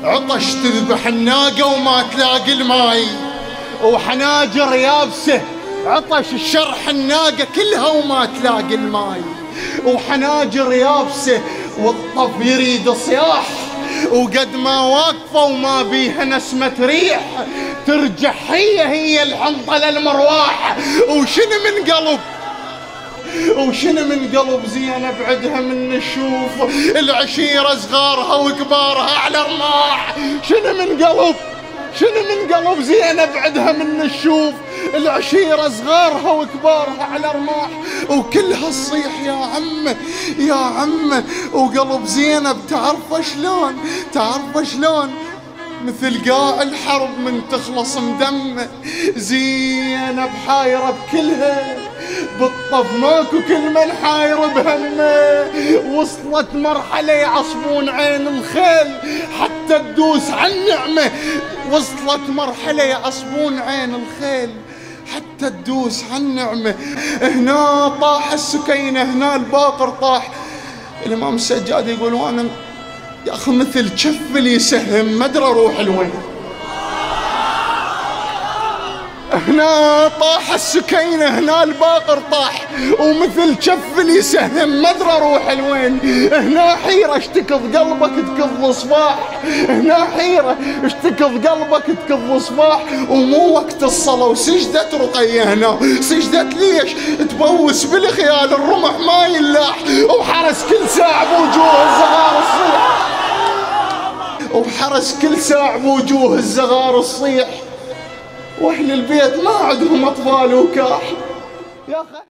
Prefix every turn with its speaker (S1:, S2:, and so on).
S1: عطش تذبح الناقة وما تلاقي الماي، وحناجر يابسة عطش الشرح الناقة كلها وما تلاقي الماي، وحناجر يابسة والطف يريد صياح، وقد ما واقفة وما بيها نسمة ريح، ترجع هي الحنطة للمرواح. وشنو من قلب زينب عدها من نشوف العشيرة صغارها وكبارها على رماح. شنو من قلب زينب عدها من نشوف العشيرة صغارها وكبارها على رماح، وكلها تصيح يا عمه يا عمه. وقلب زينب تعرف شلون مثل قاع الحرب من تخلص مدمه. زينب حايرة بكلها بالطف ماكو كل من حاير بهمه. وصلت مرحلة يعصبون عين الخيل حتى تدوس عن نعمة. وصلت مرحلة يعصبون عين الخيل حتى تدوس عن نعمة. هنا طاح السكينة هنا الباقر طاح. الإمام السجاد يقول وانا يا أخي مثل جف اللي يسهم ما أدري أروح لوين. هنا طاح السكينة هنا الباقر طاح، ومثل جف اللي يسهم ما أدري أروح لوين. هنا حيرة اشتكض قلبك تكض صباح، هنا حيرة اشتكض قلبك تكض صباح. ومو وقت الصلاة وسجدت رقية هنا، سجدت ليش؟ تبوس بالخيال الرمح ما يلاح، وحرس كل ساعة بوجوه الزغار الصيح، وحرس كل ساعة بوجوه الزغار الصيح. واهل البيت ما عندهم اطفال وكاح. يا أخي